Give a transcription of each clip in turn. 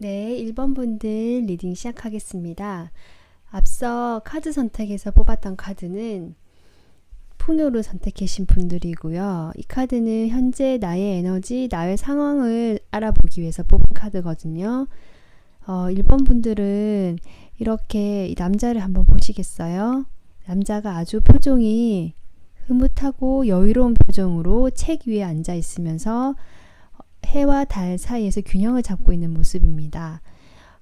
네, 1번 분들 리딩 시작하겠습니다. 앞서 카드 선택에서 뽑았던 카드는 푸노를 선택하신 분들이고요. 이 카드는 현재 나의 에너지, 나의 상황을 알아보기 위해서 뽑은 카드거든요. 1번 분들은 이렇게 이 남자를 한번 보시겠어요? 남자가 아주 표정이 흐뭇하고 여유로운 표정으로 책 위에 앉아 있으면서 해와 달 사이에서 균형을 잡고 있는 모습입니다.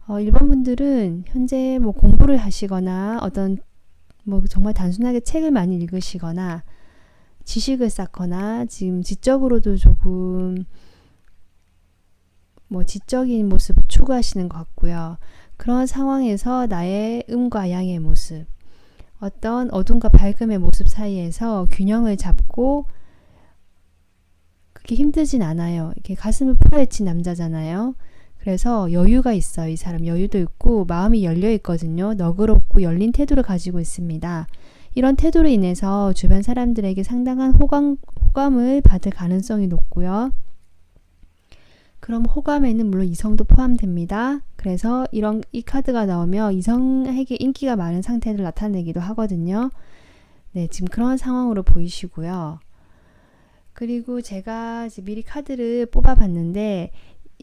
1번 분들은 현재 뭐 공부를 하시거나 어떤 뭐 정말 단순하게 책을 많이 읽으시거나 지식을 쌓거나 지금 지적으로도 조금 뭐 지적인 모습을 추구하시는 것 같고요. 그런 상황에서 나의 음과 양의 모습, 어떤 어둠과 밝음의 모습 사이에서 균형을 잡고 그게 힘들진 않아요. 이렇게 가슴을 풀어헤친 남자잖아요. 그래서 여유가 있어요. 이 사람 여유도 있고 마음이 열려 있거든요. 너그럽고 열린 태도를 가지고 있습니다. 이런 태도로 인해서 주변 사람들에게 상당한 호감을 받을 가능성이 높고요. 그럼 호감에는 물론 이성도 포함됩니다. 그래서 이 카드가 나오면 이성에게 인기가 많은 상태를 나타내기도 하거든요. 네, 지금 그런 상황으로 보이시고요. 그리고 제가 미리 카드를 뽑아봤는데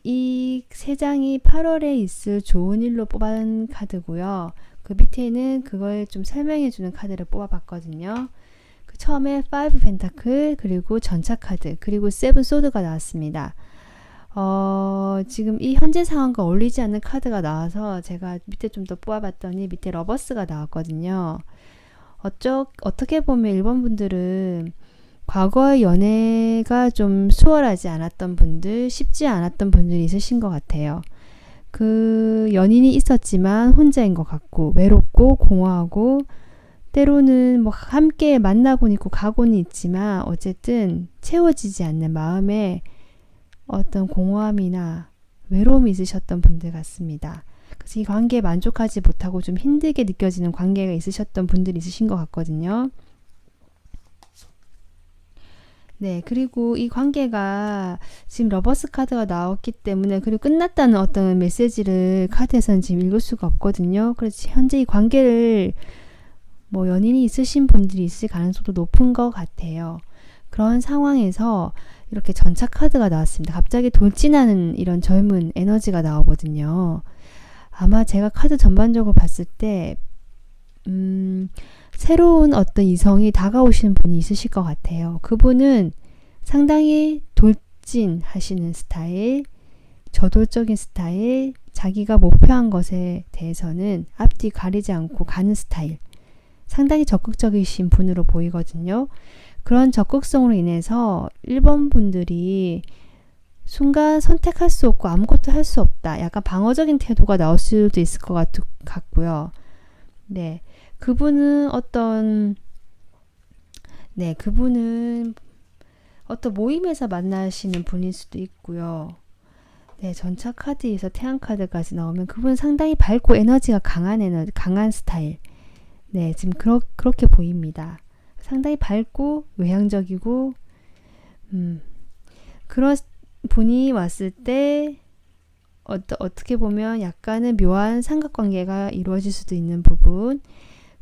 이 세 장이 8월에 있을 좋은 일로 뽑은 카드고요. 그 밑에는 그걸 좀 설명해주는 카드를 뽑아봤거든요. 처음에 5 펜타클, 그리고 전차 카드, 그리고 7 소드가 나왔습니다. 지금 이 현재 상황과 어울리지 않는 카드가 나와서 제가 밑에 좀 더 뽑아봤더니 밑에 러버스가 나왔거든요. 어떻게 보면 1번 분들은 과거의 연애가 좀 수월하지 않았던 분들, 쉽지 않았던 분들이 있으신 것 같아요. 그 연인이 있었지만 혼자인 것 같고 외롭고 공허하고 때로는 뭐 함께 만나고는 있고 가고는 있지만 어쨌든 채워지지 않는 마음에 어떤 공허함이나 외로움이 있으셨던 분들 같습니다. 그래서 이 관계에 만족하지 못하고 좀 힘들게 느껴지는 관계가 있으셨던 분들이 있으신 것 같거든요. 네, 그리고 이 관계가 지금 러버스 카드가 나왔기 때문에 그리고 끝났다는 어떤 메시지를 카드에서는 지금 읽을 수가 없거든요. 그래서 현재 이 관계를 뭐 연인이 있으신 분들이 있을 가능성도 높은 것 같아요. 그런 상황에서 이렇게 전차 카드가 나왔습니다. 갑자기 돌진하는 이런 젊은 에너지가 나오거든요. 아마 제가 카드 전반적으로 봤을 때 새로운 어떤 이성이 다가오시는 분이 있으실 것 같아요. 그분은 상당히 돌진하시는 스타일, 저돌적인 스타일, 자기가 목표한 것에 대해서는 앞뒤 가리지 않고 가는 스타일, 상당히 적극적이신 분으로 보이거든요. 그런 적극성으로 인해서 1번 분들이 순간 선택할 수 없고 아무것도 할 수 없다. 약간 방어적인 태도가 나올 수도 있을 것 같고요. 네. 그분은 어떤 모임에서 만나시는 분일 수도 있고요. 네, 전차 카드에서 태양 카드까지 나오면 그분은 상당히 밝고 에너지가 강한 스타일. 네, 지금 그렇게 보입니다. 상당히 밝고 외향적이고, 그런 분이 왔을 때, 어떻게 보면 약간은 묘한 삼각관계가 이루어질 수도 있는 부분.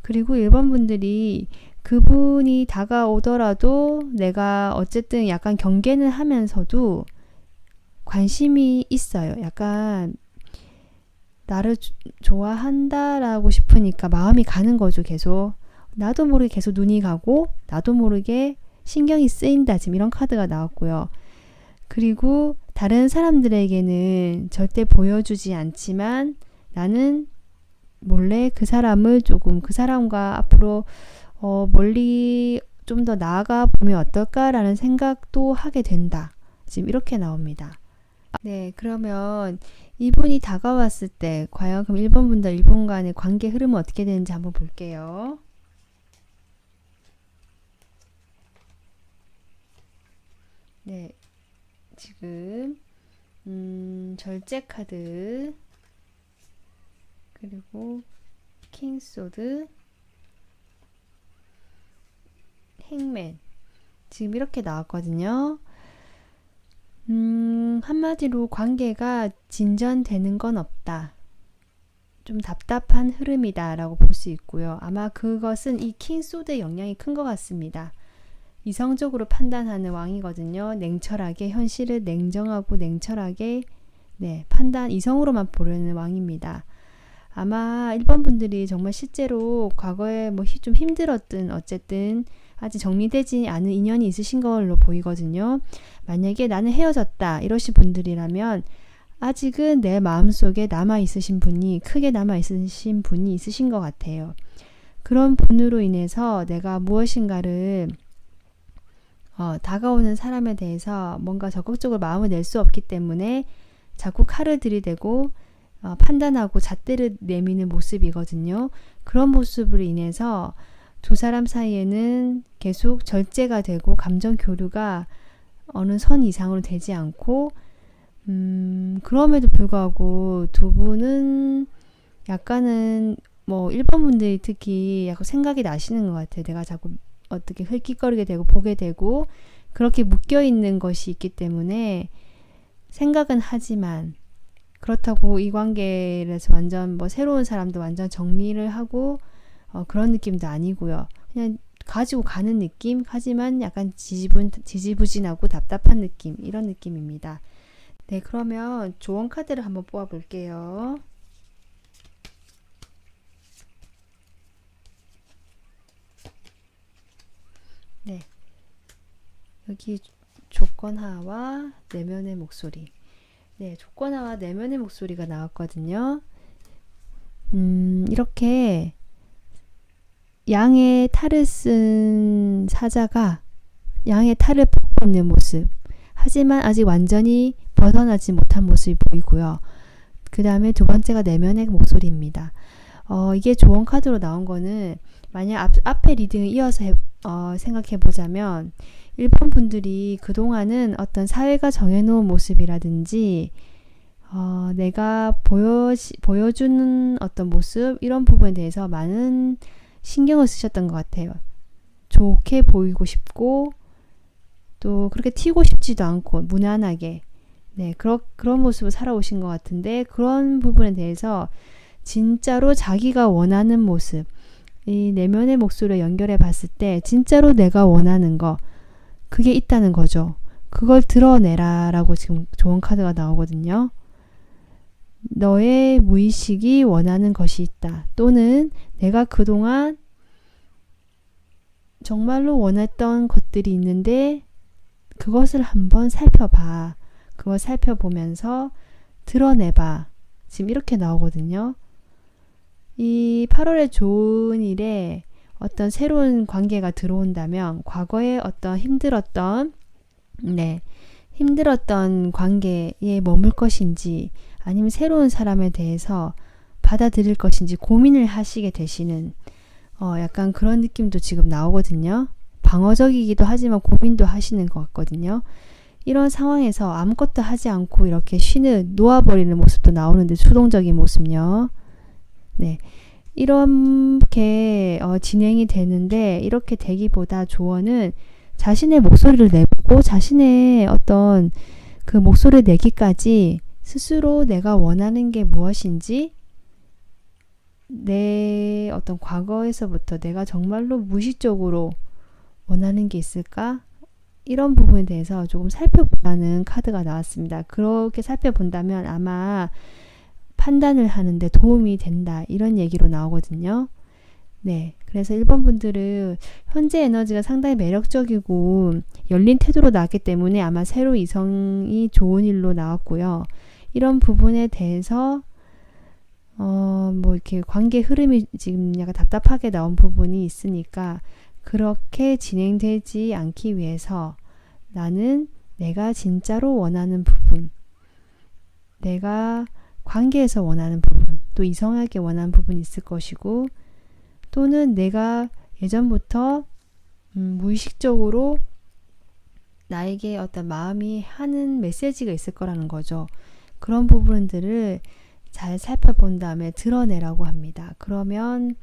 그리고 1번 분들이 그분이 다가오더라도 내가 어쨌든 약간 경계는 하면서도 관심이 있어요. 약간 나를 좋아한다라고 싶으니까 마음이 가는 거죠. 계속 나도 모르게 계속 눈이 가고 나도 모르게 신경이 쓰인다. 지금 이런 카드가 나왔고요. 그리고 다른 사람들에게는 절대 보여주지 않지만 나는 몰래 그 사람과 앞으로 멀리 좀 더 나아가 보면 어떨까라는 생각도 하게 된다. 지금 이렇게 나옵니다. 네, 그러면 이분이 다가왔을 때 과연 그럼 1번 분과 1번 간의 관계 흐름은 어떻게 되는지 한번 볼게요. 네, 지금 절제 카드, 그리고 킹소드, 행맨, 지금 이렇게 나왔거든요. 한마디로 관계가 진전되는 건 없다. 좀 답답한 흐름이다라고 볼 수 있고요. 아마 그것은 이 킹소드의 영향이 큰 것 같습니다. 이성적으로 판단하는 왕이거든요. 냉철하게 현실을 냉정하고 냉철하게 판단 이성으로만 보려는 왕입니다. 아마 1번 분들이 정말 실제로 과거에 뭐 좀 힘들었든 어쨌든 아직 정리되지 않은 인연이 있으신 걸로 보이거든요. 만약에 나는 헤어졌다 이러신 분들이라면 아직은 내 마음속에 남아있으신 분이 크게 남아있으신 분이 있으신 것 같아요. 그런 분으로 인해서 내가 무엇인가를 다가오는 사람에 대해서 뭔가 적극적으로 마음을 낼 수 없기 때문에 자꾸 칼을 들이대고 판단하고 잣대를 내미는 모습이거든요. 그런 모습으로 인해서 두 사람 사이에는 계속 절제가 되고 감정 교류가 어느 선 이상으로 되지 않고 그럼에도 불구하고 두 분은 약간은 뭐 1번 분들이 특히 약간 생각이 나시는 것 같아요. 내가 자꾸 어떻게 흘낏거리게 되고 보게 되고 그렇게 묶여있는 것이 있기 때문에 생각은 하지만 그렇다고 이 관계에서 완전 뭐 새로운 사람도 완전 정리를 하고 그런 느낌도 아니고요. 그냥 가지고 가는 느낌 하지만 약간 지지부진하고 답답한 느낌 이런 느낌입니다. 네, 그러면 조언 카드를 한번 뽑아 볼게요. 네, 여기 조건하와 내면의 목소리. 네, 조건하와 내면의 목소리가 나왔거든요. 이렇게 양의 탈을 쓴 사자가 양의 탈을 벗고 있는 모습. 하지만 아직 완전히 벗어나지 못한 모습이 보이고요. 그 다음에 두 번째가 내면의 목소리입니다. 이게 조언 카드로 나온 거는 만약 앞에 리딩을 이어서 생각해 보자면 1번 분들이 그동안은 어떤 사회가 정해놓은 모습이라든지 내가 보여주는 어떤 모습 이런 부분에 대해서 많은 신경을 쓰셨던 것 같아요. 좋게 보이고 싶고 또 그렇게 튀고 싶지도 않고 무난하게 그런 모습을 살아오신 것 같은데 그런 부분에 대해서 진짜로 자기가 원하는 모습 이 내면의 목소리를 연결해 봤을 때 진짜로 내가 원하는 거 그게 있다는 거죠. 그걸 드러내라 라고 지금 조언 카드가 나오거든요. 너의 무의식이 원하는 것이 있다. 또는 내가 그동안 정말로 원했던 것들이 있는데 그것을 한번 살펴봐. 그걸 살펴보면서 드러내봐. 지금 이렇게 나오거든요. 이 8월의 좋은 일에 어떤 새로운 관계가 들어온다면 과거에 어떤 힘들었던 관계에 머물 것인지 아니면 새로운 사람에 대해서 받아들일 것인지 고민을 하시게 되시는 약간 그런 느낌도 지금 나오거든요. 방어적이기도 하지만 고민도 하시는 것 같거든요. 이런 상황에서 아무것도 하지 않고 이렇게 놓아버리는 모습도 나오는데 수동적인 모습요. 네, 이렇게 진행이 되는데 이렇게 되기보다 조언은 자신의 목소리를 내보고 자신의 어떤 그 목소리를 내기까지 스스로 내가 원하는 게 무엇인지 내 어떤 과거에서부터 내가 정말로 무의식적으로 원하는 게 있을까? 이런 부분에 대해서 조금 살펴보라는 카드가 나왔습니다. 그렇게 살펴본다면 아마 판단을 하는데 도움이 된다. 이런 얘기로 나오거든요. 네. 그래서 1번 분들은 현재 에너지가 상당히 매력적이고 열린 태도로 나왔기 때문에 아마 새로 이성이 좋은 일로 나왔고요. 이런 부분에 대해서 뭐 이렇게 관계 흐름이 지금 약간 답답하게 나온 부분이 있으니까 그렇게 진행되지 않기 위해서 나는 내가 진짜로 원하는 부분, 내가 관계에서 원하는 부분, 또 이성에게 원하는 부분이 있을 것이고 또는 내가 예전부터 무의식적으로 나에게 어떤 마음이 하는 메시지가 있을 거라는 거죠. 그런 부분들을 잘 살펴본 다음에 드러내라고 합니다. 그러면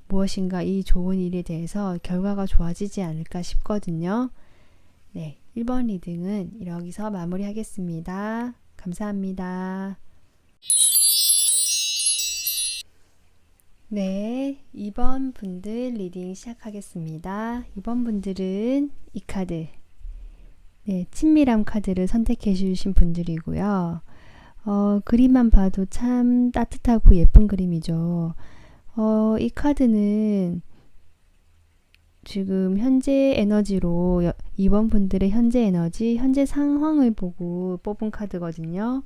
무엇인가 이 좋은 일에 대해서 결과가 좋아지지 않을까 싶거든요. 네, 1번 리딩은 여기서 마무리하겠습니다. 감사합니다. 네, 2번 분들 리딩 시작하겠습니다. 2번 분들은 이 카드, 네, 친밀함 카드를 선택해 주신 분들이고요. 그림만 봐도 참 따뜻하고 예쁜 그림이죠. 이 카드는 지금 현재 에너지로 2번 분들의 현재 에너지, 현재 상황을 보고 뽑은 카드거든요.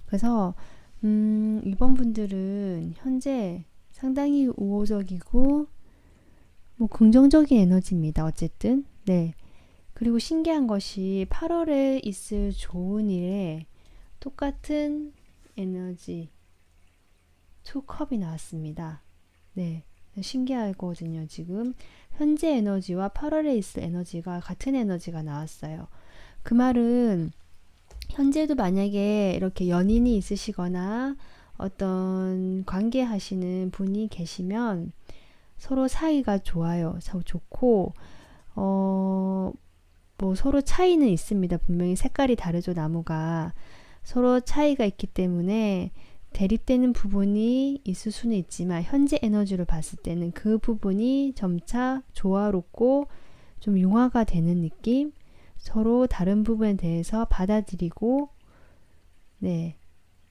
그래서 2번 분들은 현재 상당히 우호적이고 뭐 긍정적인 에너지입니다. 어쨌든 네. 그리고 신기한 것이 8월에 있을 좋은 일에 똑같은 에너지 2컵이 나왔습니다. 네. 신기하거든요. 지금 현재 에너지와 8월에 있을 에너지가 같은 에너지가 나왔어요. 그 말은 현재도 만약에 이렇게 연인이 있으시거나 어떤 관계하시는 분이 계시면 서로 사이가 좋아요. 서로 좋고 뭐 서로 차이는 있습니다. 분명히 색깔이 다르죠. 나무가 서로 차이가 있기 때문에 대립되는 부분이 있을 수는 있지만 현재 에너지로 봤을 때는 그 부분이 점차 조화롭고 좀 융화가 되는 느낌, 서로 다른 부분에 대해서 받아들이고 네,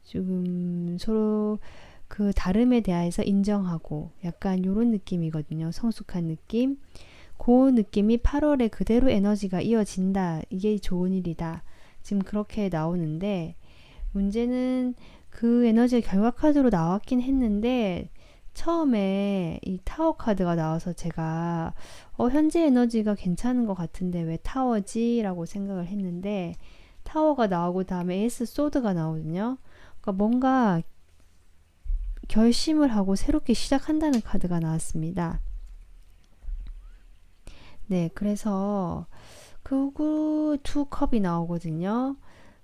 지금 서로 그 다름에 대해서 인정하고 약간 요런 느낌이거든요. 성숙한 느낌. 그 느낌이 8월에 그대로 에너지가 이어진다. 이게 좋은 일이다. 지금 그렇게 나오는데 문제는 그 에너지가 결과 카드로 나왔긴 했는데 처음에 이 타워 카드가 나와서 제가 현재 에너지가 괜찮은 것 같은데 왜 타워지? 라고 생각을 했는데 타워가 나오고 다음에 에이스 소드가 나오거든요. 그러니까 뭔가 결심을 하고 새롭게 시작한다는 카드가 나왔습니다. 네, 그래서 그리고 2컵이 나오거든요.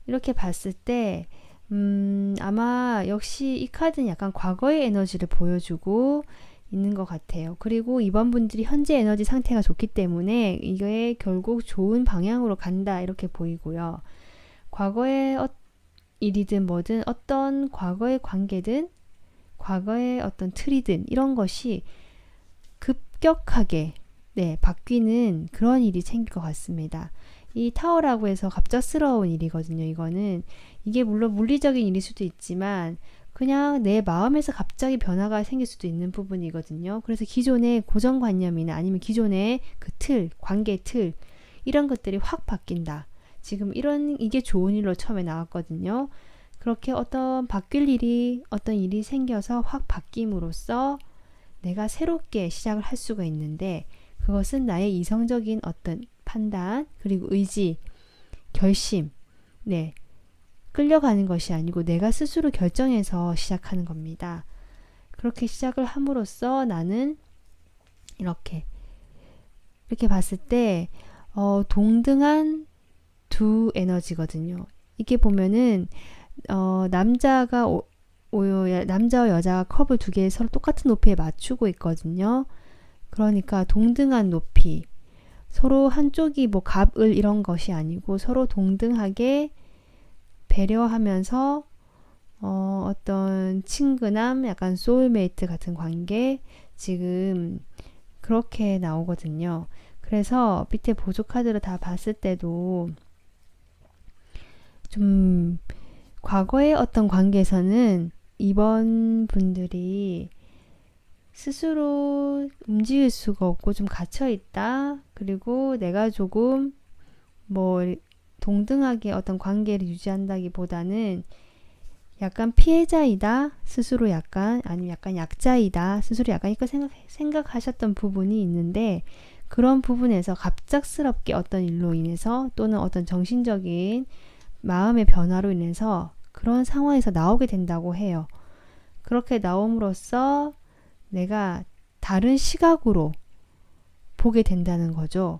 이렇게 봤을 때 아마 역시 이 카드는 약간 과거의 에너지를 보여주고 있는 것 같아요. 그리고 이번 분들이 현재 에너지 상태가 좋기 때문에 이게 결국 좋은 방향으로 간다 이렇게 보이고요. 과거의 일이든 뭐든 어떤 과거의 관계든 과거의 어떤 틀이든 이런 것이 급격하게 네, 바뀌는 그런 일이 생길 것 같습니다. 이 타워라고 해서 갑작스러운 일이거든요. 이거는 이게 물론 물리적인 일일 수도 있지만 그냥 내 마음에서 갑자기 변화가 생길 수도 있는 부분이거든요. 그래서 기존의 고정관념이나 아니면 기존의 그 틀, 관계 틀 이런 것들이 확 바뀐다. 지금 이게 좋은 일로 처음에 나왔거든요. 그렇게 어떤 바뀔 일이 어떤 일이 생겨서 확 바뀜으로써 내가 새롭게 시작을 할 수가 있는데 그것은 나의 이성적인 어떤 판단 그리고 의지, 결심, 네, 끌려가는 것이 아니고 내가 스스로 결정해서 시작하는 겁니다. 그렇게 시작을 함으로써 나는 이렇게 봤을 때 동등한 두 에너지거든요. 이게 보면은 남자와 여자가 컵을 두 개 서로 똑같은 높이에 맞추고 있거든요. 그러니까 동등한 높이, 서로 한쪽이 뭐 갑을 이런 것이 아니고 서로 동등하게 배려하면서 어떤 친근함, 약간 소울메이트 같은 관계 지금 그렇게 나오거든요. 그래서 밑에 보조 카드를 다 봤을 때도 좀 과거의 어떤 관계에서는 이번 분들이 스스로 움직일 수가 없고 좀 갇혀있다. 그리고 내가 조금 뭐 동등하게 어떤 관계를 유지한다기보다는 약간 피해자이다. 스스로 약간 아니면 약간 약자이다. 스스로 약간 이렇게 생각하셨던 부분이 있는데 그런 부분에서 갑작스럽게 어떤 일로 인해서 또는 어떤 정신적인 마음의 변화로 인해서 그런 상황에서 나오게 된다고 해요. 그렇게 나옴으로써 내가 다른 시각으로 보게 된다는 거죠.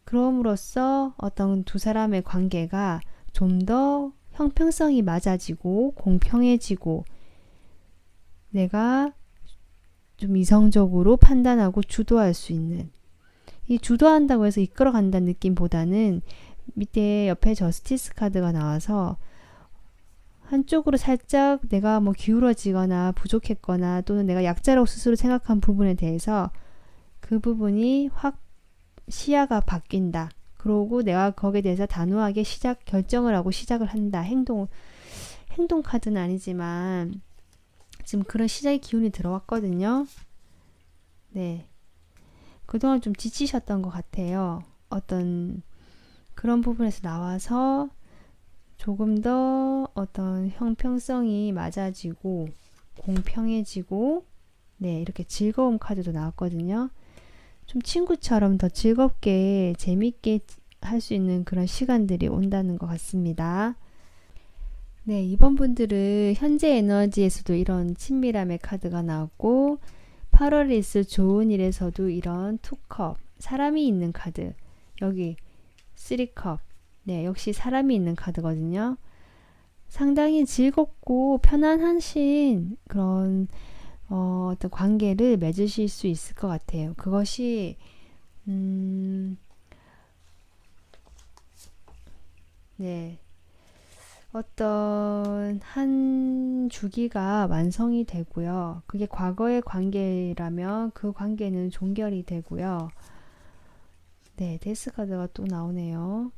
그럼으로써 어떤 두 사람의 관계가 좀 더 형평성이 맞아지고 공평해지고 내가 좀 이성적으로 판단하고 주도할 수 있는 이 주도한다고 해서 이끌어간다는 느낌보다는 밑에 옆에 저스티스 카드가 나와서 한쪽으로 살짝 내가 뭐 기울어지거나 부족했거나 또는 내가 약자라고 스스로 생각한 부분에 대해서 그 부분이 확 시야가 바뀐다. 그러고 내가 거기에 대해서 단호하게 결정을 하고 시작을 한다. 행동 카드는 아니지만 지금 그런 시작의 기운이 들어왔거든요. 네. 그동안 좀 지치셨던 것 같아요. 어떤 그런 부분에서 나와서 조금 더 어떤 형평성이 맞아지고 공평해지고 네, 이렇게 즐거움 카드도 나왔거든요. 좀 친구처럼 더 즐겁게 재밌게 할 수 있는 그런 시간들이 온다는 것 같습니다. 네, 이번 분들은 현재 에너지에서도 이런 친밀함의 카드가 나왔고 8월에 있을 좋은 일에서도 이런 투컵, 사람이 있는 카드, 여기 3컵, 네, 역시 사람이 있는 카드거든요. 상당히 즐겁고 편안하신 그런 어떤 관계를 맺으실 수 있을 것 같아요. 그것이 네, 어떤 한 주기가 완성이 되고요. 그게 과거의 관계라면 그 관계는 종결이 되고요. 네, 데스 카드가 또 나오네요.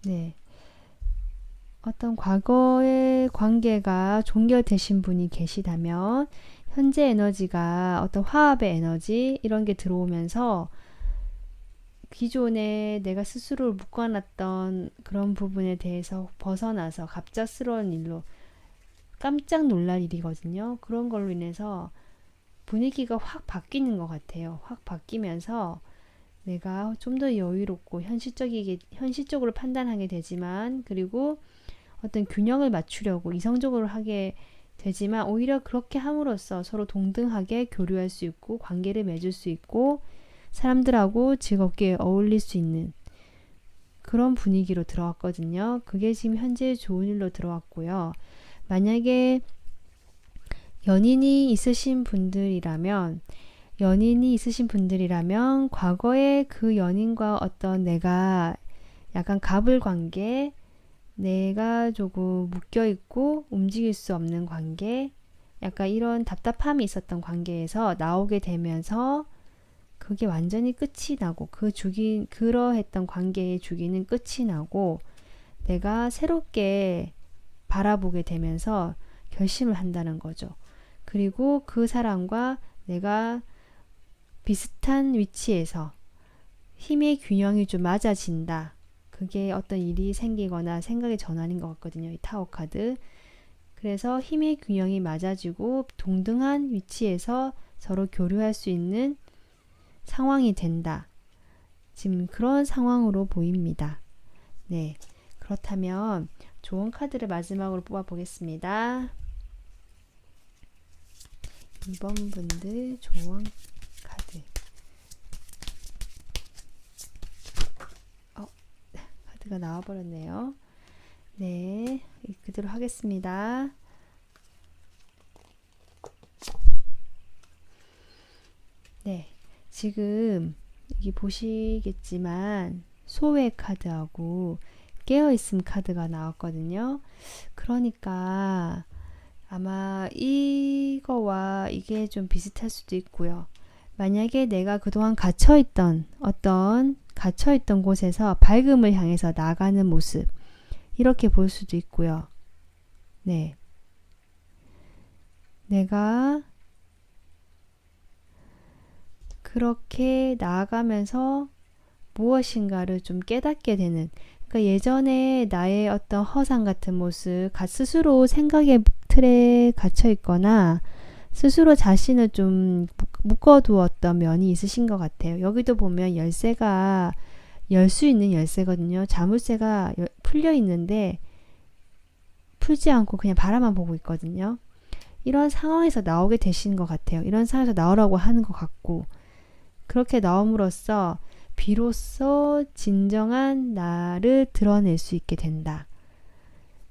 네. 어떤 과거의 관계가 종결되신 분이 계시다면 현재 에너지가 어떤 화합의 에너지 이런 게 들어오면서 기존에 내가 스스로를 묶어놨던 그런 부분에 대해서 벗어나서 갑작스러운 일로 깜짝 놀랄 일이거든요. 그런 걸로 인해서 분위기가 확 바뀌는 것 같아요. 확 바뀌면서 내가 좀 더 여유롭고 현실적으로 판단하게 되지만 그리고 어떤 균형을 맞추려고 이성적으로 하게 되지만 오히려 그렇게 함으로써 서로 동등하게 교류할 수 있고 관계를 맺을 수 있고 사람들하고 즐겁게 어울릴 수 있는 그런 분위기로 들어왔거든요. 그게 지금 현재 좋은 일로 들어왔고요. 만약에 연인이 있으신 분들이라면 과거에 그 연인과 어떤 내가 약간 갑을 관계, 내가 조금 묶여있고 움직일 수 없는 관계, 약간 이런 답답함이 있었던 관계에서 나오게 되면서 그게 완전히 끝이 나고 그러했던 관계의 주기는 끝이 나고 내가 새롭게 바라보게 되면서 결심을 한다는 거죠. 그리고 그 사람과 내가 비슷한 위치에서 힘의 균형이 좀 맞아진다. 그게 어떤 일이 생기거나 생각의 전환인 것 같거든요. 이 타워 카드. 그래서 힘의 균형이 맞아지고 동등한 위치에서 서로 교류할 수 있는 상황이 된다. 지금 그런 상황으로 보입니다. 네. 그렇다면 좋은 카드를 마지막으로 뽑아 보겠습니다. 이번 분들 좋은 카드. 카드가 나와버렸네요. 네. 그대로 하겠습니다. 네. 지금 여기 보시겠지만 소외 카드하고 깨어있음 카드가 나왔거든요. 그러니까 아마 이거와 이게 좀 비슷할 수도 있고요. 만약에 내가 그동안 갇혀있던 곳에서 밝음을 향해서 나가는 모습 이렇게 볼 수도 있고요. 네. 내가 그렇게 나아가면서 무엇인가를 좀 깨닫게 되는 그러니까 예전에 나의 어떤 허상 같은 모습 스스로 생각의 틀에 갇혀 있거나 스스로 자신을 좀 묶어두었던 면이 있으신 것 같아요. 여기도 보면 열쇠가 열 수 있는 열쇠거든요. 자물쇠가 풀려 있는데 풀지 않고 그냥 바라만 보고 있거든요. 이런 상황에서 나오게 되시는 것 같아요. 이런 상황에서 나오라고 하는 것 같고 그렇게 나옴으로써 비로소 진정한 나를 드러낼 수 있게 된다.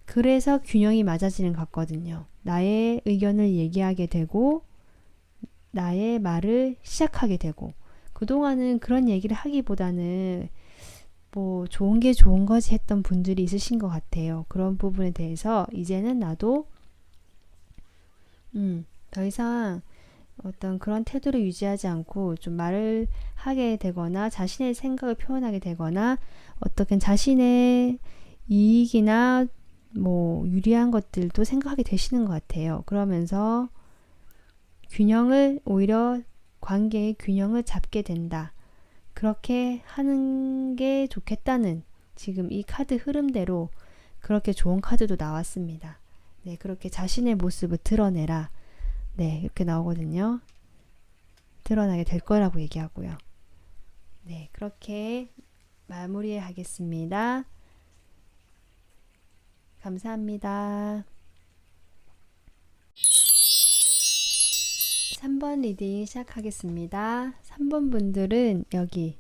그래서 균형이 맞아지는 것 같거든요. 나의 의견을 얘기하게 되고 나의 말을 시작하게 되고 그동안은 그런 얘기를 하기보다는 뭐 좋은 게 좋은 거지 했던 분들이 있으신 것 같아요. 그런 부분에 대해서 이제는 나도 더 이상 어떤 그런 태도를 유지하지 않고 좀 말을 하게 되거나 자신의 생각을 표현하게 되거나 어떻게 자신의 이익이나 뭐 유리한 것들도 생각하게 되시는 것 같아요. 그러면서 오히려 관계의 균형을 잡게 된다. 그렇게 하는 게 좋겠다는 지금 이 카드 흐름대로 그렇게 좋은 카드도 나왔습니다. 네, 그렇게 자신의 모습을 드러내라. 네, 이렇게 나오거든요. 드러나게 될 거라고 얘기하고요. 네, 그렇게 마무리 하겠습니다. 감사합니다. 3번 리딩 시작하겠습니다. 3번 분들은 여기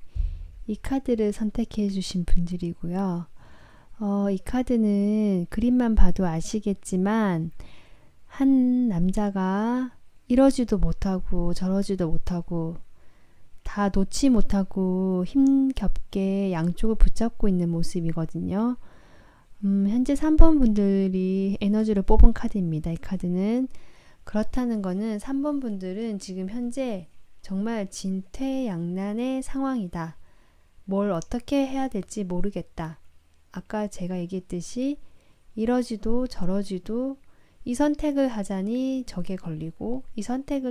이 카드를 선택해 주신 분들이고요. 이 카드는 그림만 봐도 아시겠지만 한 남자가 이러지도 못하고 저러지도 못하고 다 놓지 못하고 힘겹게 양쪽을 붙잡고 있는 모습이거든요. 현재 3번 분들이 에너지를 뽑은 카드입니다. 이 카드는 그렇다는 거는 3번 분들은 지금 현재 정말 진퇴양난의 상황이다. 뭘 어떻게 해야 될지 모르겠다. 아까 제가 얘기했듯이 이러지도 저러지도 이 선택을 하자니 저게 걸리고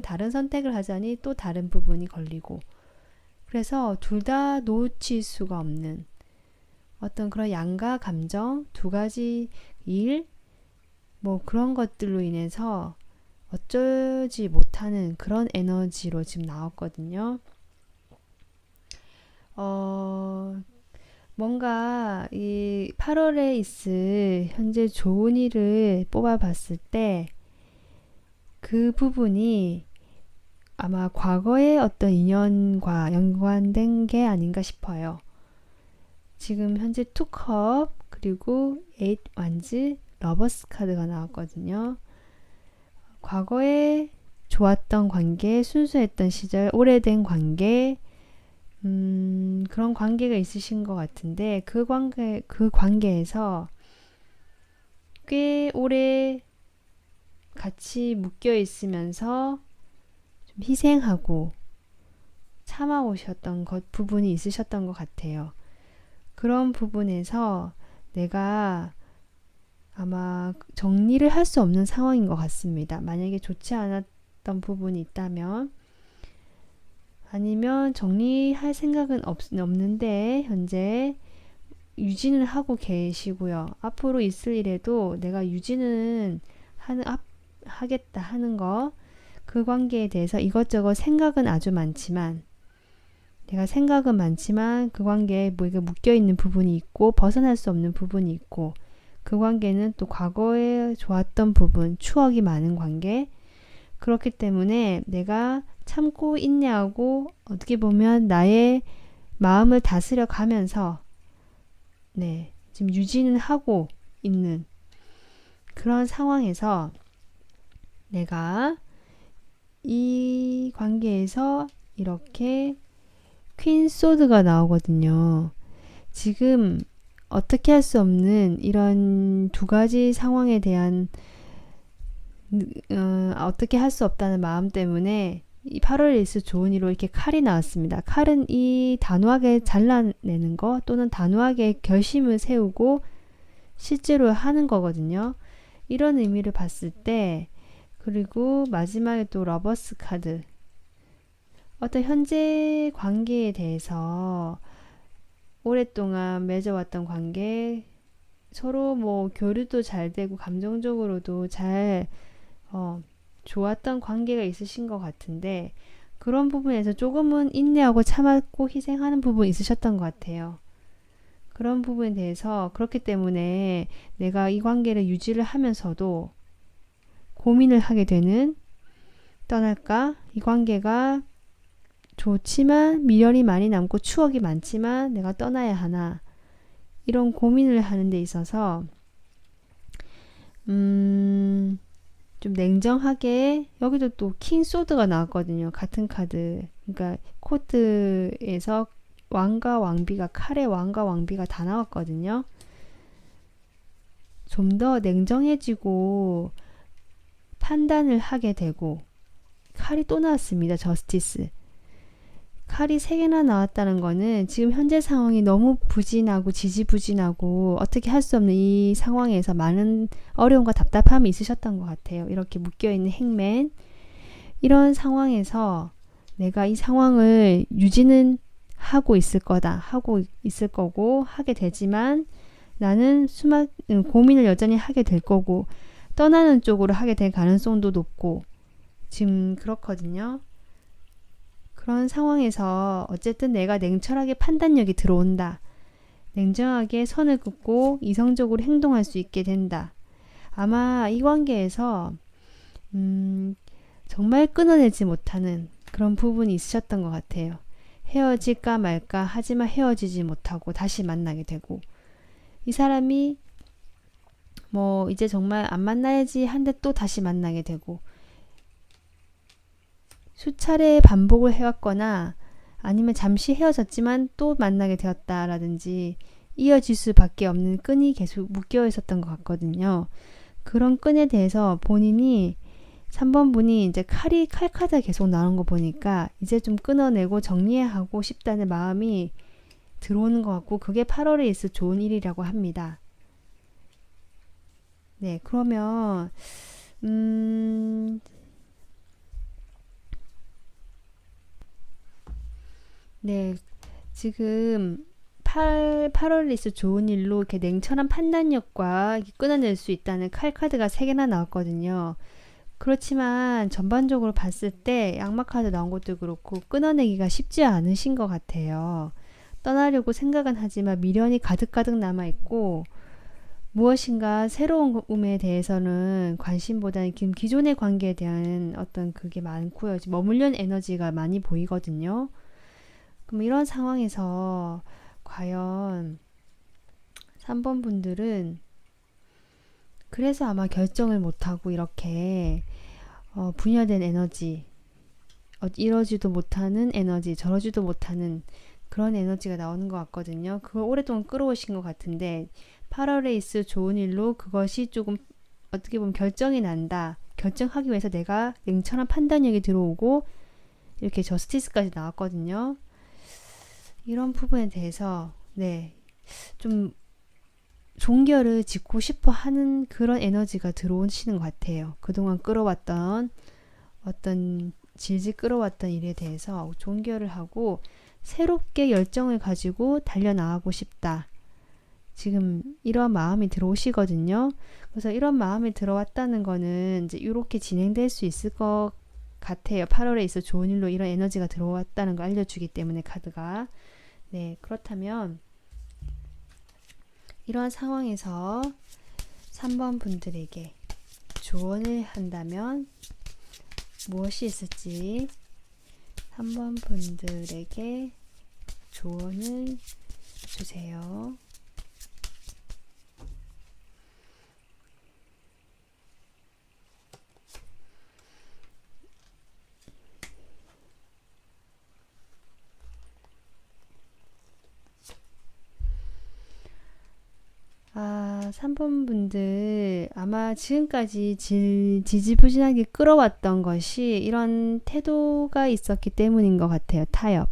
다른 선택을 하자니 또 다른 부분이 걸리고 그래서 둘 다 놓칠 수가 없는 어떤 그런 양가 감정, 두 가지 일, 뭐 그런 것들로 인해서 어쩌지 못하는 그런 에너지로 지금 나왔거든요. 뭔가 이 8월에 있을 현재 좋은 일을 뽑아봤을 때 그 부분이 아마 과거의 어떤 인연과 연관된 게 아닌가 싶어요. 지금 현재 2컵 그리고 8 완즈 러버스 카드가 나왔거든요. 과거에 좋았던 관계, 순수했던 시절, 오래된 관계 그런 관계가 있으신 것 같은데 그 관계에서 꽤 오래 같이 묶여 있으면서 좀 희생하고 참아오셨던 부분이 있으셨던 것 같아요. 그런 부분에서 내가 아마 정리를 할 수 없는 상황인 것 같습니다. 만약에 좋지 않았던 부분이 있다면 아니면 정리할 생각은 없는데 현재 유지는 하고 계시고요. 앞으로 있을 일에도 내가 유지는 하겠다 하는 거, 그 관계에 대해서 이것저것 생각은 아주 많지만 내가 생각은 많지만 그 관계에 뭐 이게 묶여있는 부분이 있고 벗어날 수 없는 부분이 있고 그 관계는 또 과거에 좋았던 부분, 추억이 많은 관계. 그렇기 때문에 내가 참고 인내하고 어떻게 보면 나의 마음을 다스려 가면서 지금 유지는 하고 있는 그런 상황에서 내가 이 관계에서 이렇게 퀸 소드가 나오거든요. 지금 어떻게 할 수 없는 이런 두 가지 상황에 대한 어떻게 할 수 없다는 마음 때문에 이 8월에 있을 좋은 일로 이렇게 칼이 나왔습니다. 칼은 이 단호하게 잘라내는 거 또는 단호하게 결심을 세우고 실제로 하는 거거든요. 이런 의미를 봤을 때 그리고 마지막에 또 러버스 카드 어떤 현재 관계에 대해서 오랫동안 맺어왔던 관계 서로 뭐 교류도 잘 되고 감정적으로도 잘 좋았던 관계가 있으신 것 같은데 그런 부분에서 조금은 인내하고 참았고 희생하는 부분이 있으셨던 것 같아요. 그런 부분에 대해서 그렇기 때문에 내가 이 관계를 유지를 하면서도 고민을 하게 되는 떠날까? 이 관계가 좋지만 미련이 많이 남고 추억이 많지만 내가 떠나야 하나? 이런 고민을 하는 데 있어서 좀 냉정하게, 여기도 또 킹 소드가 나왔거든요. 같은 카드. 그러니까 코트에서 왕과 왕비가, 칼의 왕과 왕비가 다 나왔거든요. 좀 더 냉정해지고 판단을 하게 되고, 칼이 또 나왔습니다. 저스티스. 칼이 3개나 나왔다는 거는 지금 현재 상황이 너무 부진하고 지지부진하고 어떻게 할 수 없는 이 상황에서 많은 어려움과 답답함이 있으셨던 것 같아요. 이렇게 묶여있는 행맨. 이런 상황에서 내가 이 상황을 유지는 하고 있을 거다. 하고 있을 거고 하게 되지만 나는 고민을 여전히 하게 될 거고 떠나는 쪽으로 하게 될 가능성도 높고 지금 그렇거든요. 그런 상황에서 어쨌든 내가 냉철하게 판단력이 들어온다. 냉정하게 선을 긋고 이성적으로 행동할 수 있게 된다. 아마 이 관계에서 정말 끊어내지 못하는 그런 부분이 있으셨던 것 같아요. 헤어질까 말까 하지만 헤어지지 못하고 다시 만나게 되고 이 사람이 뭐 이제 정말 안 만나야지 한데 또 다시 만나게 되고 수차례 반복을 해왔거나 아니면 잠시 헤어졌지만 또 만나게 되었다라든지 이어질 수밖에 없는 끈이 계속 묶여 있었던 것 같거든요. 그런 끈에 대해서 본인이 3번 분이 이제 칼 카드가 계속 나오는 거 보니까 이제 좀 끊어내고 정리하고 싶다는 마음이 들어오는 것 같고 그게 8월에 있을 좋은 일이라고 합니다. 네, 그러면 네, 지금 8월에 있을 좋은 일로 이렇게 냉철한 판단력과 이렇게 끊어낼 수 있다는 칼 카드가 3개나 나왔거든요. 그렇지만 전반적으로 봤을 때 양마 카드 나온 것도 그렇고 끊어내기가 쉽지 않으신 것 같아요. 떠나려고 생각은 하지만 미련이 가득가득 남아있고 무엇인가 새로운 꿈에 대해서는 관심보다는 기존의 관계에 대한 어떤 그게 많고요. 머물러 있는 에너지가 많이 보이거든요. 그럼 이런 상황에서 과연 3번 분들은 그래서 아마 결정을 못하고 이렇게 분열된 에너지, 이러지도 못하는 에너지, 저러지도 못하는 그런 에너지가 나오는 것 같거든요. 그걸 오랫동안 끌어오신 것 같은데 8월에 있을 좋은 일로 그것이 조금 어떻게 보면 결정이 난다. 결정하기 위해서 내가 냉철한 판단력이 들어오고 이렇게 저스티스까지 나왔거든요. 이런 부분에 대해서 네, 좀 종결을 짓고 싶어 하는 그런 에너지가 들어오시는 것 같아요. 그동안 끌어왔던 어떤 질질 끌어왔던 일에 대해서 종결을 하고 새롭게 열정을 가지고 달려나가고 싶다. 지금 이런 마음이 들어오시거든요. 그래서 이런 마음이 들어왔다는 거는 이제 이렇게 진행될 수 있을 것 같아요. 8월에 있어 좋은 일로 이런 에너지가 들어왔다는 걸 알려주기 때문에 카드가. 네, 그렇다면 이러한 상황에서 3번 분들에게 조언을 한다면 무엇이 있을지 3번 분들에게 조언을 주세요. 아, 3번 분들 아마 지금까지 지지부진하게 끌어왔던 것이 이런 태도가 있었기 때문인 것 같아요. 타협.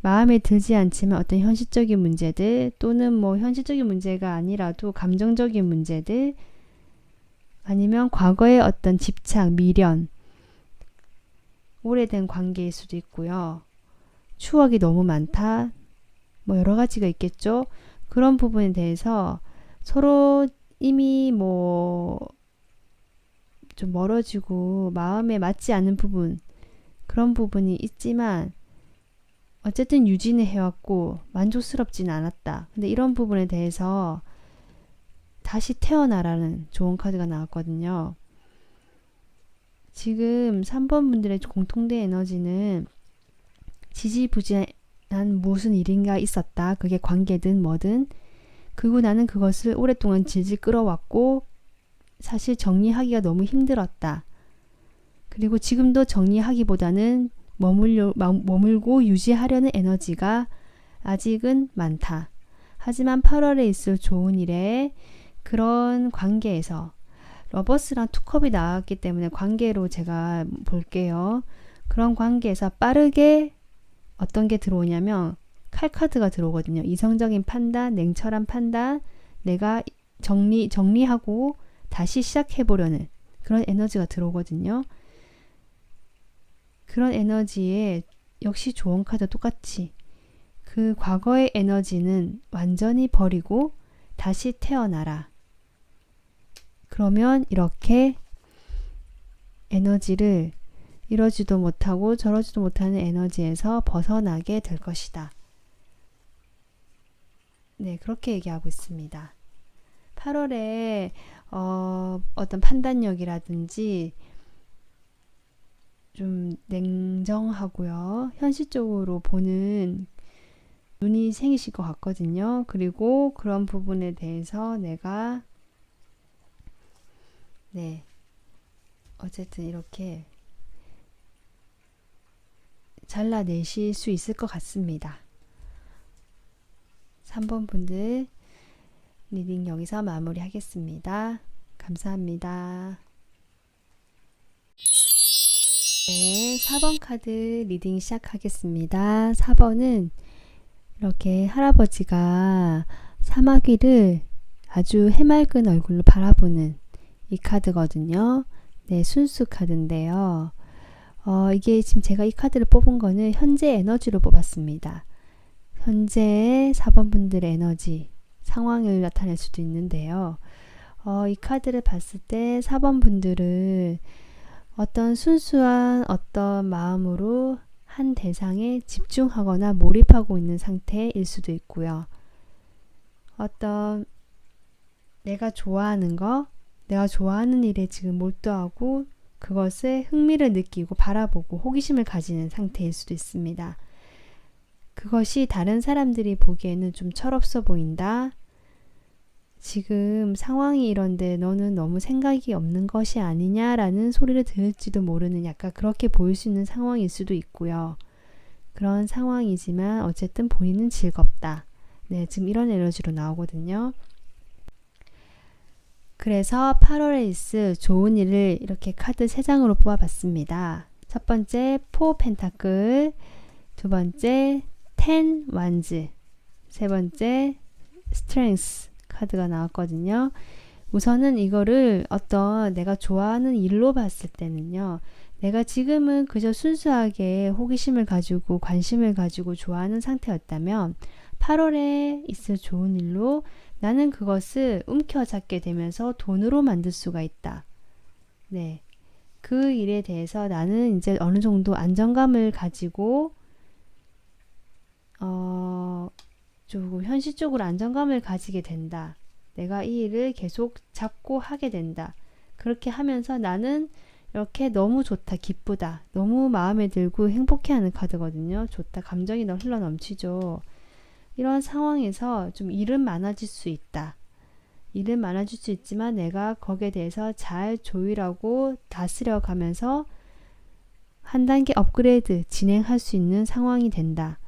마음에 들지 않지만 어떤 현실적인 문제들 또는 뭐 현실적인 문제가 아니라도 감정적인 문제들 아니면 과거의 어떤 집착, 미련 오래된 관계일 수도 있고요. 추억이 너무 많다. 뭐 여러 가지가 있겠죠. 그런 부분에 대해서 서로 이미 뭐 좀 멀어지고 마음에 맞지 않는 부분 그런 부분이 있지만 어쨌든 유지는 해왔고 만족스럽지는 않았다. 근데 이런 부분에 대해서 다시 태어나라는 좋은 카드가 나왔거든요. 지금 3번 분들의 공통된 에너지는 지지부진한 무슨 일인가 있었다. 그게 관계든 뭐든. 그리고 나는 그것을 오랫동안 질질 끌어왔고 사실 정리하기가 너무 힘들었다. 그리고 지금도 정리하기보다는 머물고 유지하려는 에너지가 아직은 많다. 하지만 8월에 있을 좋은 일에 그런 관계에서 러버스랑 투컵이 나왔기 때문에 관계로 제가 볼게요. 그런 관계에서 빠르게 어떤 게 들어오냐면 칼카드가 들어오거든요. 이성적인 판단, 냉철한 판단, 내가 정리하고 다시 시작해보려는 그런 에너지가 들어오거든요. 그런 에너지에 역시 좋은 카드 똑같이 그 과거의 에너지는 완전히 버리고 다시 태어나라. 그러면 이렇게 에너지를 이러지도 못하고 저러지도 못하는 에너지에서 벗어나게 될 것이다. 네, 그렇게 얘기하고 있습니다. 8월에 어떤 판단력이라든지 좀 냉정하고요. 현실적으로 보는 눈이 생기실 것 같거든요. 그리고 그런 부분에 대해서 내가 어쨌든 이렇게 잘라내실 수 있을 것 같습니다. 3번 분들 리딩 여기서 마무리하겠습니다. 감사합니다. 네, 4번 카드 리딩 시작하겠습니다. 4번은 이렇게 할아버지가 사마귀를 아주 해맑은 얼굴로 바라보는 이 카드거든요. 네, 순수 카드인데요. 이게 지금 제가 이 카드를 뽑은 거는 현재 에너지로 뽑았습니다. 현재 4번 분들의 에너지, 상황을 나타낼 수도 있는데요. 이 카드를 봤을 때 4번 분들은 어떤 순수한 어떤 마음으로 한 대상에 집중하거나 몰입하고 있는 상태일 수도 있고요. 어떤 내가 좋아하는 거, 내가 좋아하는 일에 지금 몰두하고 그것에 흥미를 느끼고 바라보고 호기심을 가지는 상태일 수도 있습니다. 그것이 다른 사람들이 보기에는 좀 철없어 보인다. 지금 상황이 이런데 너는 너무 생각이 없는 것이 아니냐라는 소리를 들을지도 모르는 약간 그렇게 보일 수 있는 상황일 수도 있고요. 그런 상황이지만 어쨌든 본인은 즐겁다. 네, 지금 이런 에너지로 나오거든요. 그래서 8월에 있을 좋은 일을 이렇게 카드 3장으로 뽑아봤습니다. 첫 번째 4 펜타클, 두 번째 10 완즈, 세 번째 스트렝스 카드가 나왔거든요. 우선은 이거를 어떤 내가 좋아하는 일로 봤을 때는요. 내가 지금은 그저 순수하게 호기심을 가지고 관심을 가지고 좋아하는 상태였다면 8월에 있을 좋은 일로 나는 그것을 움켜잡게 되면서 돈으로 만들 수가 있다. 네. 그 일에 대해서 나는 이제 어느 정도 안정감을 가지고 조금 현실적으로 안정감을 가지게 된다. 내가 이 일을 계속 잡고 하게 된다. 그렇게 하면서 나는 이렇게 너무 좋다, 기쁘다, 너무 마음에 들고 행복해하는 카드거든요. 좋다, 감정이 너무 흘러 넘치죠. 이런 상황에서 좀 일은 많아질 수 있다. 일은 많아질 수 있지만 내가 거기에 대해서 잘 조율하고 다스려 가면서 한 단계 업그레이드 진행할 수 있는 상황이 된다.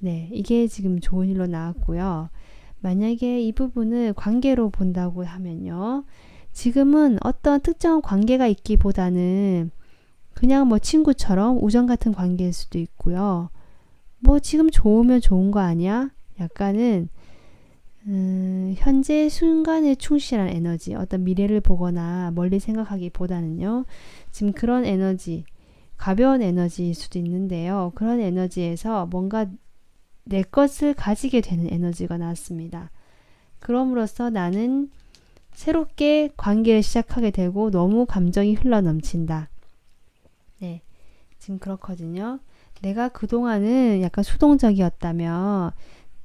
네, 이게 지금 좋은 일로 나왔고요. 만약에 이 부분을 관계로 본다고 하면요. 지금은 어떤 특정한 관계가 있기보다는 그냥 뭐 친구처럼 우정 같은 관계일 수도 있고요. 뭐 지금 좋으면 좋은 거 아니야? 약간은 현재 순간에 충실한 에너지, 어떤 미래를 보거나 멀리 생각하기보다는요. 지금 그런 에너지, 가벼운 에너지일 수도 있는데요. 그런 에너지에서 뭔가 내 것을 가지게 되는 에너지가 나왔습니다. 그럼으로써 나는 새롭게 관계를 시작하게 되고 너무 감정이 흘러 넘친다. 네, 지금 그렇거든요. 내가 그동안은 약간 수동적이었다면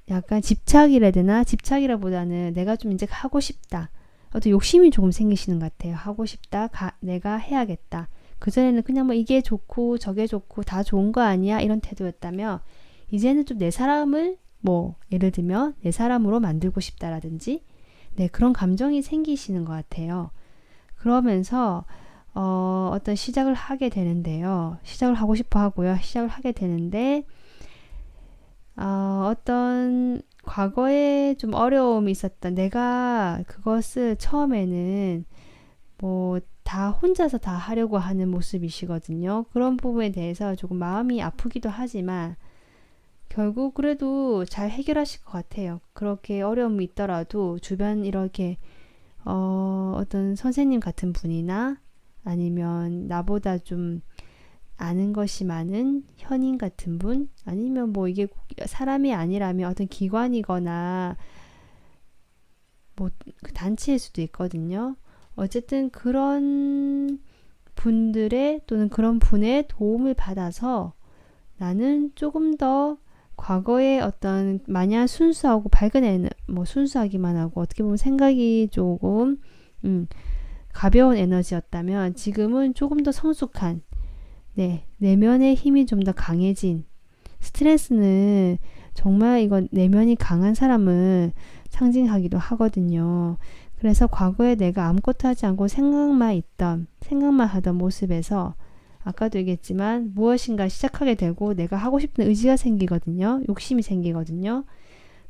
약간 집착이라 해야 되나? 집착이라보다는 내가 좀 이제 하고 싶다. 어떤 욕심이 조금 생기시는 것 같아요. 하고 싶다. 내가 해야겠다. 그전에는 그냥 뭐 이게 좋고 저게 좋고 다 좋은 거 아니야? 이런 태도였다면 이제는 좀 내 사람을 뭐 예를 들면 내 사람으로 만들고 싶다라든지 네, 그런 감정이 생기시는 것 같아요. 그러면서 어떤 시작을 하게 되는데요. 시작을 하고 싶어 하고요. 시작을 하게 되는데 어떤 과거에 좀 어려움이 있었던 내가 그것을 처음에는 뭐 다 혼자서 다 하려고 하는 모습이시거든요. 그런 부분에 대해서 조금 마음이 아프기도 하지만 결국 그래도 잘 해결하실 것 같아요. 그렇게 어려움이 있더라도 주변 이렇게 어떤 선생님 같은 분이나 아니면 나보다 좀 아는 것이 많은 현인 같은 분 아니면 뭐 이게 사람이 아니라면 어떤 기관이거나 뭐 단체일 수도 있거든요. 어쨌든 그런 분들의 또는 그런 분의 도움을 받아서 나는 조금 더 과거의 어떤 마냥 순수하고 밝은 뭐 순수하기만 하고 어떻게 보면 생각이 조금 가벼운 에너지였다면 지금은 조금 더 성숙한 내면의 힘이 좀 더 강해진 스트레스는 정말 이건 내면이 강한 사람을 상징하기도 하거든요. 그래서 과거에 내가 아무것도 하지 않고 생각만 하던 모습에서 아까도 얘기했지만 무엇인가 시작하게 되고 내가 하고 싶은 의지가 생기거든요. 욕심이 생기거든요.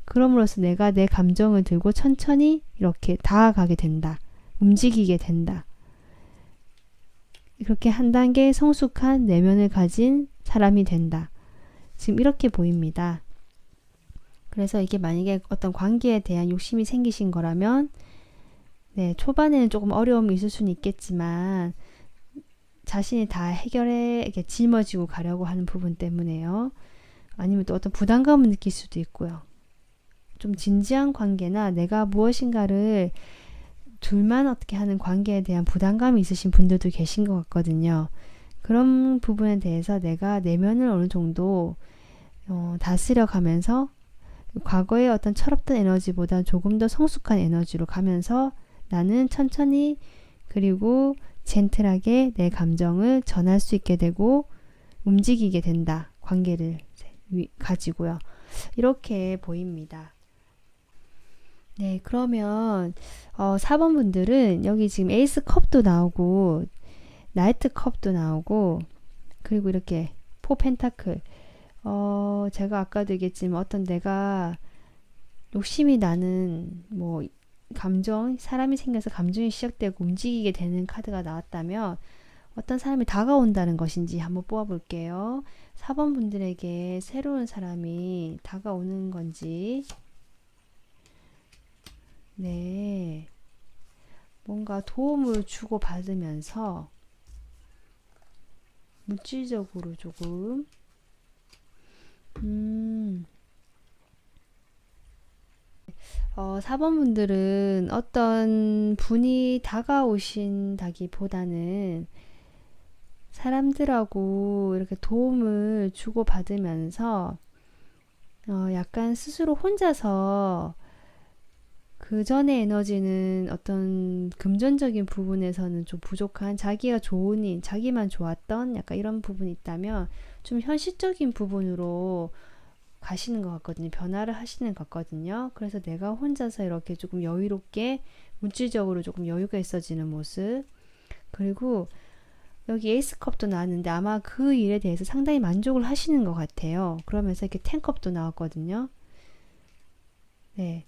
그럼으로써 내가 내 감정을 들고 천천히 이렇게 다가가게 된다. 움직이게 된다. 그렇게 한 단계 성숙한 내면을 가진 사람이 된다. 지금 이렇게 보입니다. 그래서 이게 만약에 어떤 관계에 대한 욕심이 생기신 거라면 초반에는 조금 어려움이 있을 수는 있겠지만 자신이 다 해결해 이렇게 짊어지고 가려고 하는 부분 때문에요. 아니면 또 어떤 부담감을 느낄 수도 있고요. 좀 진지한 관계나 내가 무엇인가를 둘만 어떻게 하는 관계에 대한 부담감이 있으신 분들도 계신 것 같거든요. 그런 부분에 대해서 내가 내면을 어느 정도 다스려 가면서 과거의 어떤 철없던 에너지보다 조금 더 성숙한 에너지로 가면서 나는 천천히 그리고 젠틀하게 내 감정을 전할 수 있게 되고 움직이게 된다. 관계를 가지고요. 이렇게 보입니다. 네, 그러면 4번 분들은 여기 지금 에이스 컵도 나오고 나이트 컵도 나오고 그리고 이렇게 포 펜타클 제가 아까도 얘기했지만 어떤 내가 욕심이 나는 뭐 사람이 생겨서 감정이 시작되고 움직이게 되는 카드가 나왔다면 어떤 사람이 다가온다는 것인지 한번 뽑아볼게요. 4번 분들에게 새로운 사람이 다가오는 건지 뭔가 도움을 주고 받으면서 물질적으로 조금 4번 분들은 어떤 분이 다가오신다기보다는 사람들하고 이렇게 도움을 주고받으면서 약간 스스로 혼자서 그 전의 에너지는 어떤 금전적인 부분에서는 좀 부족한 자기가 좋은 일, 자기만 좋았던 약간 이런 부분이 있다면 좀 현실적인 부분으로 가시는 것 같거든요. 변화를 하시는 것 같거든요. 그래서 내가 혼자서 이렇게 조금 여유롭게 물질적으로 조금 여유가 있어지는 모습. 그리고 여기 에이스컵도 나왔는데 아마 그 일에 대해서 상당히 만족을 하시는 것 같아요. 그러면서 이렇게 텐컵도 나왔거든요. 네.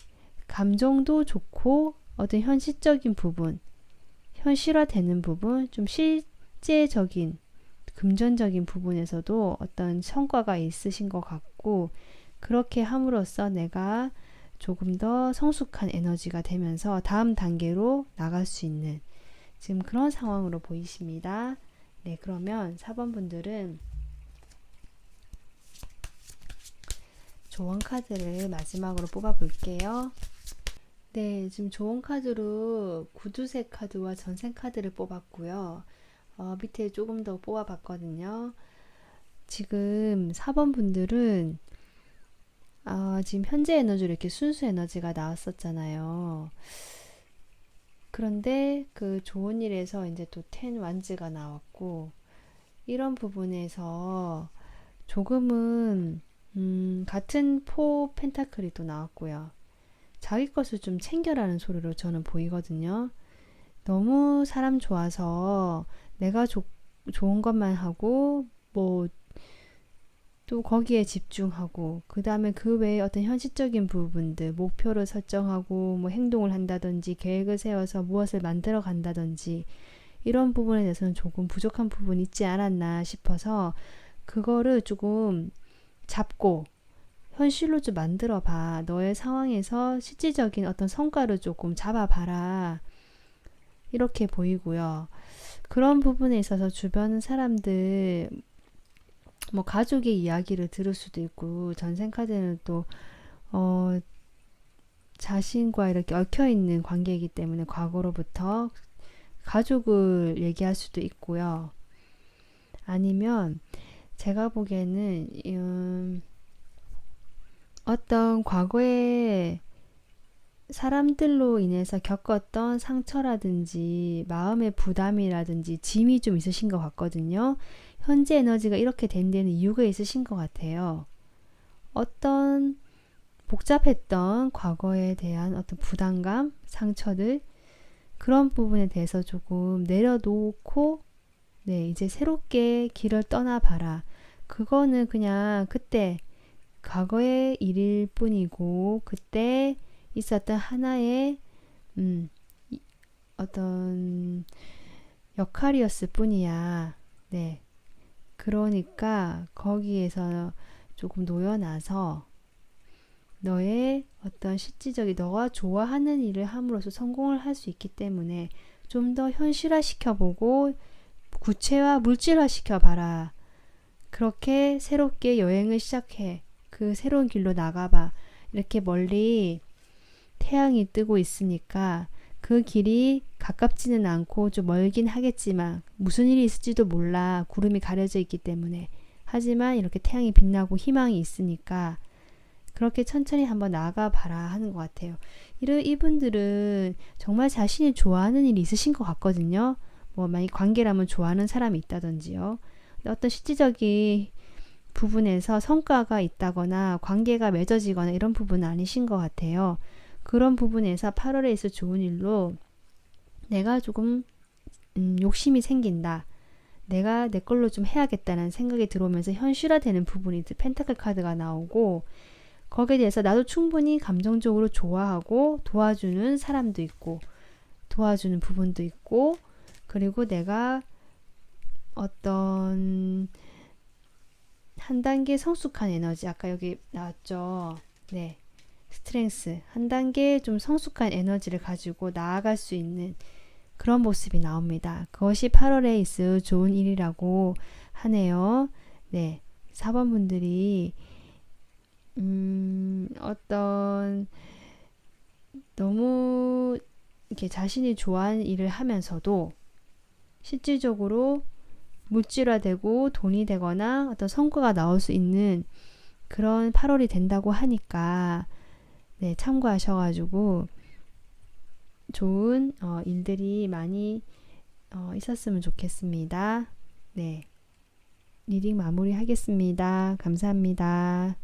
감정도 좋고 어떤 현실적인 부분, 현실화되는 부분, 좀 실제적인 금전적인 부분에서도 어떤 성과가 있으신 것 같고 그렇게 함으로써 내가 조금 더 성숙한 에너지가 되면서 다음 단계로 나갈 수 있는 지금 그런 상황으로 보이십니다. 네, 그러면 4번 분들은 조언 카드를 마지막으로 뽑아 볼게요. 네, 지금 조언 카드로 구두색 카드와 전생 카드를 뽑았고요. 밑에 조금 더 뽑아 봤거든요. 지금 4번 분들은 지금 현재 에너지로 이렇게 순수 에너지가 나왔었잖아요. 그런데 그 좋은 일에서 이제 또 10 완즈가 나왔고 이런 부분에서 조금은 같은 포 펜타클이 또 나왔고요. 자기 것을 좀 챙겨라는 소리로 저는 보이거든요. 너무 사람 좋아서 내가 좋은 것만 하고 뭐 또 거기에 집중하고 그 다음에 그 외에 어떤 현실적인 부분들 목표를 설정하고 뭐 행동을 한다든지 계획을 세워서 무엇을 만들어 간다든지 이런 부분에 대해서는 조금 부족한 부분이 있지 않았나 싶어서 그거를 조금 잡고 현실로 좀 만들어 봐. 너의 상황에서 실질적인 어떤 성과를 조금 잡아 봐라. 이렇게 보이고요. 그런 부분에 있어서 주변 사람들 뭐 가족의 이야기를 들을 수도 있고 전생카드는 또 자신과 이렇게 얽혀있는 관계이기 때문에 과거로부터 가족을 얘기할 수도 있고요. 아니면 제가 보기에는 어떤 과거에 사람들로 인해서 겪었던 상처라든지 마음의 부담이라든지 짐이 좀 있으신 것 같거든요. 현재 에너지가 이렇게 된 데는 이유가 있으신 것 같아요. 어떤 복잡했던 과거에 대한 어떤 부담감, 상처들 그런 부분에 대해서 조금 내려놓고 네, 이제 새롭게 길을 떠나봐라. 그거는 그냥 그때 과거의 일일 뿐이고 그때 있었던 하나의 어떤 역할이었을 뿐이야. 네. 그러니까 거기에서 조금 놓여나서 너의 어떤 실질적인 너가 좋아하는 일을 함으로써 성공을 할 수 있기 때문에 좀 더 현실화 시켜보고 구체화, 물질화 시켜봐라. 그렇게 새롭게 여행을 시작해. 그 새로운 길로 나가봐. 이렇게 멀리 태양이 뜨고 있으니까 그 길이 가깝지는 않고 좀 멀긴 하겠지만 무슨 일이 있을지도 몰라. 구름이 가려져 있기 때문에. 하지만 이렇게 태양이 빛나고 희망이 있으니까 그렇게 천천히 한번 나가봐라 하는 것 같아요. 이분들은 정말 자신이 좋아하는 일이 있으신 것 같거든요. 뭐 만약 관계라면 좋아하는 사람이 있다든지요. 어떤 실질적인 부분에서 성과가 있다거나 관계가 맺어지거나 이런 부분은 아니신 것 같아요. 그런 부분에서 8월에 있을 좋은 일로 내가 조금 욕심이 생긴다. 내가 내 걸로 좀 해야겠다는 생각이 들어오면서 현실화되는 부분이 펜타클 카드가 나오고 거기에 대해서 나도 충분히 감정적으로 좋아하고 도와주는 사람도 있고 도와주는 부분도 있고 그리고 내가 어떤 한 단계 성숙한 에너지 아까 여기 나왔죠. 네. 스트렝스 한 단계 좀 성숙한 에너지를 가지고 나아갈 수 있는 그런 모습이 나옵니다. 그것이 8월에 있을 좋은 일이라고 하네요. 네. 4번 분들이 어떤 너무 이렇게 자신이 좋아하는 일을 하면서도 실질적으로 물질화되고 돈이 되거나 어떤 성과가 나올 수 있는 그런 8월이 된다고 하니까 네, 참고하셔가지고 좋은 일들이 많이 있었으면 좋겠습니다. 네, 리딩 마무리 하겠습니다. 감사합니다.